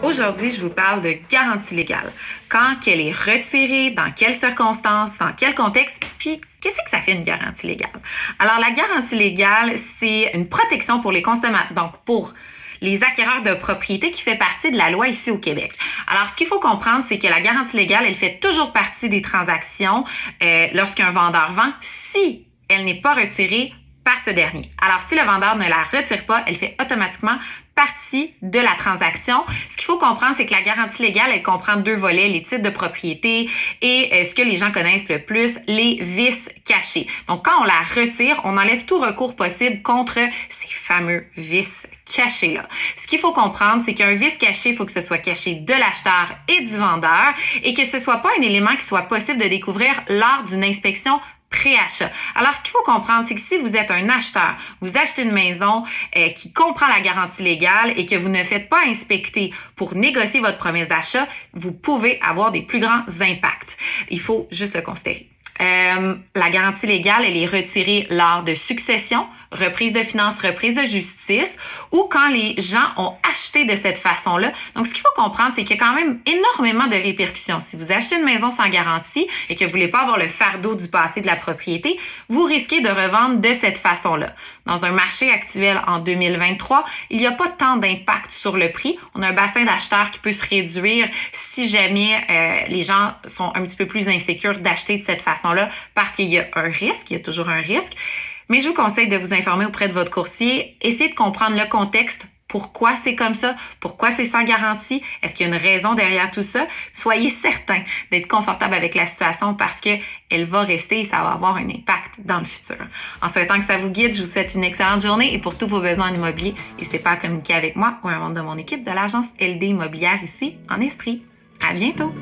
Aujourd'hui, je vous parle de garantie légale. Quand qu'elle est retirée, dans quelles circonstances, dans quel contexte, puis qu'est-ce que ça fait une garantie légale? Alors, la garantie légale, c'est une protection pour les consommateurs, donc pour les acquéreurs de propriété qui fait partie de la loi ici au Québec. Alors, ce qu'il faut comprendre, c'est que la garantie légale, elle fait toujours partie des transactions lorsqu'un vendeur vend, si elle n'est pas retirée par ce dernier. Alors, si le vendeur ne la retire pas, elle fait automatiquement partie de la transaction. Ce qu'il faut comprendre, c'est que la garantie légale, elle comprend deux volets, les titres de propriété et ce que les gens connaissent le plus, les vices cachés. Donc, quand on la retire, on enlève tout recours possible contre ces fameux vices cachés-là. Ce qu'il faut comprendre, c'est qu'un vice caché, il faut que ce soit caché de l'acheteur et du vendeur et que ce soit pas un élément qui soit possible de découvrir lors d'une inspection pré-achat. Alors, ce qu'il faut comprendre, c'est que si vous êtes un acheteur, vous achetez une maison qui comprend la garantie légale et que vous ne faites pas inspecter pour négocier votre promesse d'achat, vous pouvez avoir des plus grands impacts. Il faut juste le considérer. La garantie légale, elle est retirée lors de succession, reprise de finances, reprise de justice ou quand les gens ont acheté de cette façon-là. Donc, ce qu'il faut comprendre, c'est qu'il y a quand même énormément de répercussions. Si vous achetez une maison sans garantie et que vous voulez pas avoir le fardeau du passé de la propriété, vous risquez de revendre de cette façon-là. Dans un marché actuel en 2023, il n'y a pas tant d'impact sur le prix. On a un bassin d'acheteurs qui peut se réduire si jamais les gens sont un petit peu plus insécures d'acheter de cette façon-là parce qu'il y a un risque, il y a toujours un risque. Mais je vous conseille de vous informer auprès de votre courtier. Essayez de comprendre le contexte. Pourquoi c'est comme ça? Pourquoi c'est sans garantie? Est-ce qu'il y a une raison derrière tout ça? Soyez certain d'être confortable avec la situation parce qu'elle va rester et ça va avoir un impact dans le futur. En souhaitant que ça vous guide, je vous souhaite une excellente journée et pour tous vos besoins en immobilier, n'hésitez pas à communiquer avec moi ou un membre de mon équipe de l'agence LD Immobilière ici en Estrie. À bientôt!